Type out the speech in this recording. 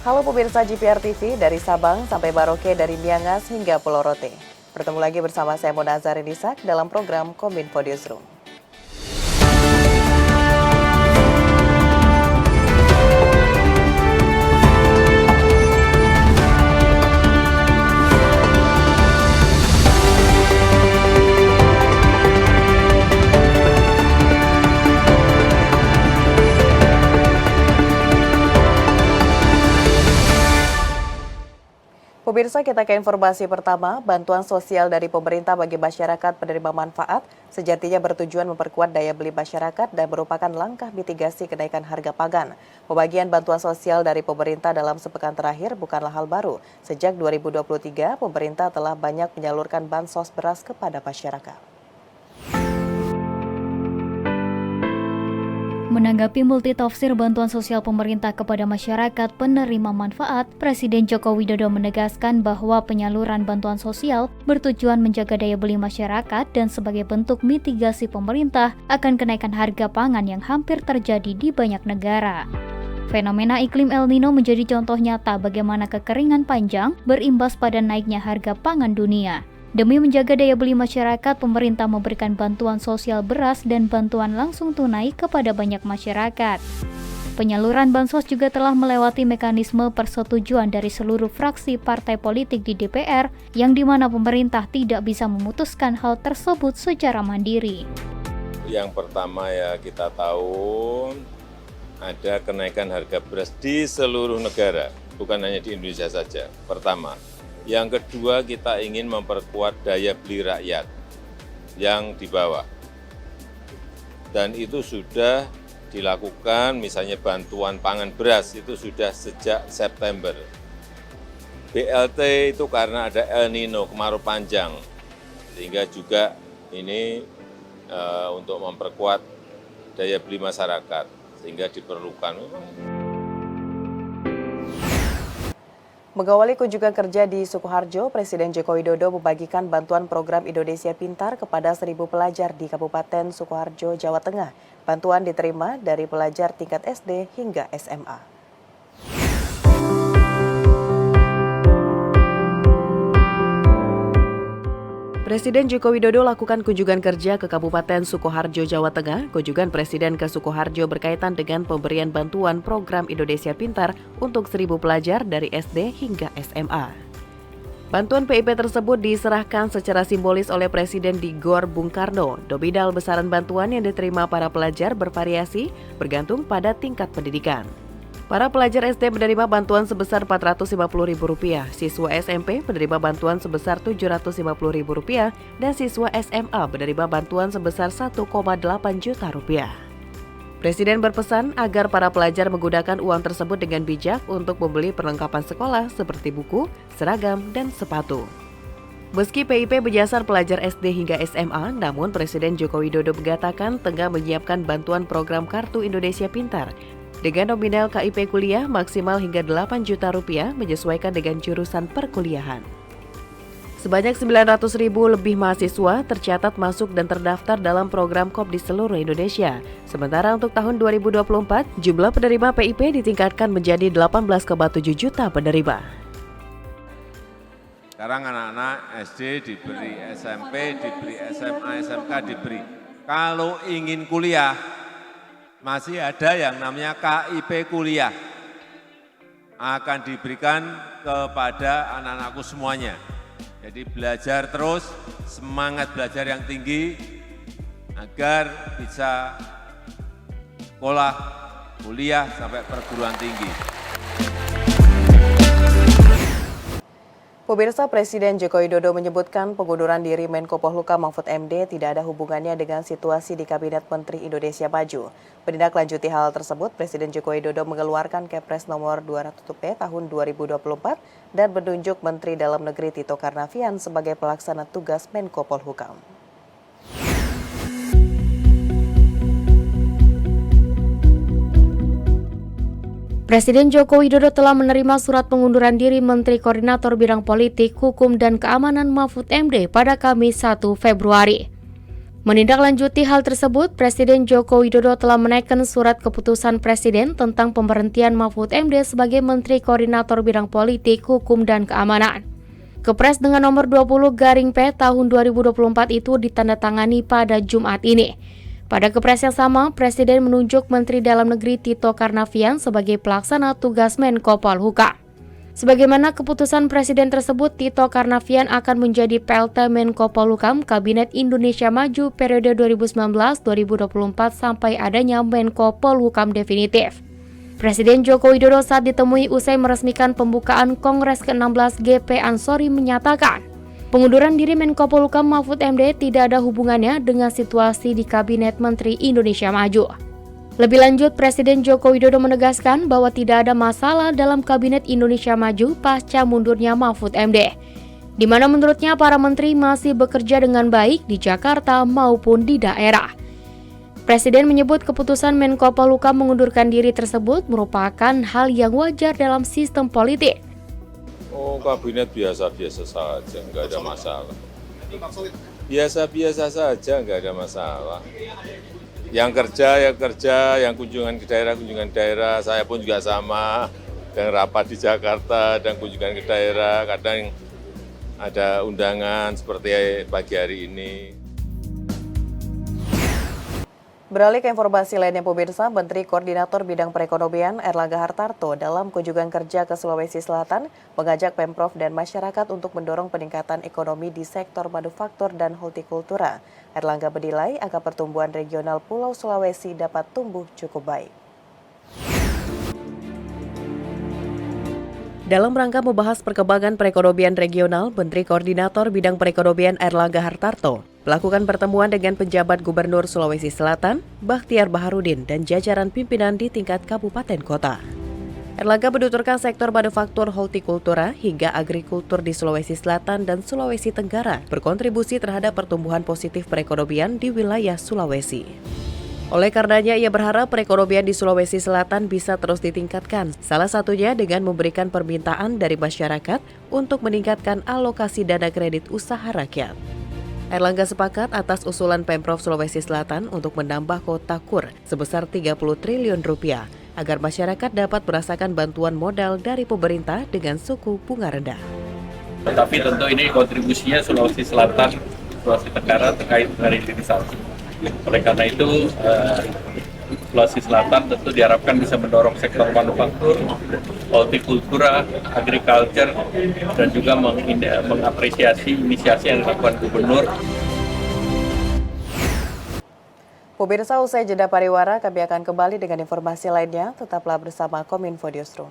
Halo pemirsa GPR TV, dari Sabang sampai Baroke, dari Miangas hingga Pulau Rote. Bertemu lagi bersama saya Mona Azharin dalam program Kominfo Newsroom. Pemirsa, kita ke informasi pertama. Bantuan sosial dari pemerintah bagi masyarakat penerima manfaat sejatinya bertujuan memperkuat daya beli masyarakat dan merupakan langkah mitigasi kenaikan harga pangan. Pembagian bantuan sosial dari pemerintah dalam sepekan terakhir bukanlah hal baru. Sejak 2023, pemerintah telah banyak menyalurkan bansos beras kepada masyarakat. Menanggapi multitafsir bantuan sosial pemerintah kepada masyarakat penerima manfaat, Presiden Joko Widodo menegaskan bahwa penyaluran bantuan sosial bertujuan menjaga daya beli masyarakat dan sebagai bentuk mitigasi pemerintah akan kenaikan harga pangan yang hampir terjadi di banyak negara. Fenomena iklim El Nino menjadi contoh nyata bagaimana kekeringan panjang berimbas pada naiknya harga pangan dunia. Demi menjaga daya beli masyarakat, pemerintah memberikan bantuan sosial beras dan bantuan langsung tunai kepada banyak masyarakat. Penyaluran bansos juga telah melewati mekanisme persetujuan dari seluruh fraksi partai politik di DPR, yang dimana pemerintah tidak bisa memutuskan hal tersebut secara mandiri. Yang pertama ya kita tahu ada kenaikan harga beras di seluruh negara, bukan hanya di Indonesia saja. Pertama. Yang kedua, kita ingin memperkuat daya beli rakyat yang di bawah. Dan itu sudah dilakukan, misalnya bantuan pangan beras itu sudah sejak September. BLT itu karena ada El Nino, kemarau panjang. Sehingga juga ini untuk memperkuat daya beli masyarakat, sehingga diperlukan. Mengawali kunjungan kerja di Sukoharjo, Presiden Joko Widodo membagikan bantuan program Indonesia Pintar kepada 1.000 pelajar di Kabupaten Sukoharjo, Jawa Tengah. Bantuan diterima dari pelajar tingkat SD hingga SMA. Presiden Joko Widodo lakukan kunjungan kerja ke Kabupaten Sukoharjo, Jawa Tengah. Kunjungan Presiden ke Sukoharjo berkaitan dengan pemberian bantuan program Indonesia Pintar untuk 1.000 pelajar dari SD hingga SMA. Bantuan PIP tersebut diserahkan secara simbolis oleh Presiden di Gor Bung Karno. Nominal besaran bantuan yang diterima para pelajar bervariasi bergantung pada tingkat pendidikan. Para pelajar SD menerima bantuan sebesar Rp450.000, siswa SMP menerima bantuan sebesar Rp750.000, dan siswa SMA menerima bantuan sebesar Rp1,8 juta. Presiden berpesan agar para pelajar menggunakan uang tersebut dengan bijak untuk membeli perlengkapan sekolah seperti buku, seragam, dan sepatu. Meski PIP menyasar pelajar SD hingga SMA, namun Presiden Joko Widodo mengatakan tengah menyiapkan bantuan program Kartu Indonesia Pintar dengan nominal KIP kuliah maksimal hingga Rp8 juta menyesuaikan dengan jurusan perkuliahan. Sebanyak 900.000 lebih mahasiswa tercatat masuk dan terdaftar dalam program KOP di seluruh Indonesia. Sementara untuk tahun 2024, jumlah penerima PIP ditingkatkan menjadi 18,7 juta penerima. Sekarang anak-anak SD diberi, SMP diberi, SMA, SMK diberi. Kalau ingin kuliah, masih ada yang namanya KIP kuliah. Akan diberikan kepada anak-anakku semuanya. Jadi belajar terus, semangat belajar yang tinggi, agar bisa sekolah, kuliah, sampai perguruan tinggi. Pemirsa, Presiden Joko Widodo menyebutkan pengunduran diri Menko Polhukam Mahfud MD tidak ada hubungannya dengan situasi di Kabinet Menteri Indonesia Maju. Menindaklanjuti hal tersebut, Presiden Joko Widodo mengeluarkan Kepres nomor 200P tahun 2024 dan menunjuk Menteri Dalam Negeri Tito Karnavian sebagai pelaksana tugas Menko Polhukam. Presiden Joko Widodo telah menerima surat pengunduran diri Menteri Koordinator Bidang Politik, Hukum, dan Keamanan Mahfud MD pada Kamis 1 Februari. Menindaklanjuti hal tersebut, Presiden Joko Widodo telah menaikkan surat keputusan Presiden tentang pemberhentian Mahfud MD sebagai Menteri Koordinator Bidang Politik, Hukum, dan Keamanan. Kepres dengan nomor 20/P tahun 2024 itu ditandatangani pada Jumat ini. Pada Kepres yang sama, Presiden menunjuk Menteri Dalam Negeri Tito Karnavian sebagai pelaksana tugas Menko Polhukam. Sebagaimana keputusan Presiden tersebut, Tito Karnavian akan menjadi PLT Menko Polhukam Kabinet Indonesia Maju periode 2019-2024 sampai adanya Menko Polhukam definitif. Presiden Joko Widodo saat ditemui usai meresmikan pembukaan Kongres ke-16 GP Ansori menyatakan, pengunduran diri Menko Polhukam Mahfud MD tidak ada hubungannya dengan situasi di Kabinet Menteri Indonesia Maju. Lebih lanjut, Presiden Joko Widodo menegaskan bahwa tidak ada masalah dalam Kabinet Indonesia Maju pasca mundurnya Mahfud MD, di mana menurutnya para menteri masih bekerja dengan baik di Jakarta maupun di daerah. Presiden menyebut keputusan Menko Polhukam mengundurkan diri tersebut merupakan hal yang wajar dalam sistem politik. Kabinet biasa-biasa saja, nggak ada masalah. Biasa-biasa saja, nggak ada masalah. Yang kerja, yang kunjungan ke daerah, saya pun juga sama, dan rapat di Jakarta, dan kunjungan ke daerah, kadang ada undangan seperti pagi hari ini. Beralih ke informasi lainnya pemirsa, Menteri Koordinator Bidang Perekonomian Erlangga Hartarto dalam kunjungan kerja ke Sulawesi Selatan mengajak Pemprov dan masyarakat untuk mendorong peningkatan ekonomi di sektor manufaktur dan hortikultura. Erlangga menilai angka pertumbuhan regional Pulau Sulawesi dapat tumbuh cukup baik. Dalam rangka membahas perkembangan perekonomian regional, Menteri Koordinator Bidang Perekonomian Erlangga Hartarto melakukan pertemuan dengan penjabat Gubernur Sulawesi Selatan, Bakhtiar Baharudin, dan jajaran pimpinan di tingkat kabupaten kota. Erlangga menuturkan sektor manufaktur, hortikultura, hingga agrikultur di Sulawesi Selatan dan Sulawesi Tenggara berkontribusi terhadap pertumbuhan positif perekonomian di wilayah Sulawesi. Oleh karenanya, ia berharap perekonomian di Sulawesi Selatan bisa terus ditingkatkan, salah satunya dengan memberikan permintaan dari masyarakat untuk meningkatkan alokasi dana kredit usaha rakyat. Erlangga sepakat atas usulan Pemprov Sulawesi Selatan untuk menambah kota KUR sebesar 30 triliun rupiah agar masyarakat dapat merasakan bantuan modal dari pemerintah dengan suku bunga rendah. Tetapi tentu ini kontribusinya Sulawesi Selatan, Sulawesi Tenggara terkait dengan hilirisasi. Oleh karena itu, Sulawesi Selatan tentu diharapkan bisa mendorong sektor manufaktur, hortikultura, agriculture, dan juga mengapresiasi inisiasi yang dilakukan Gubernur. Pemirsa, usai jeda pariwara, kami akan kembali dengan informasi lainnya. Tetaplah bersama Kominfo Newsroom.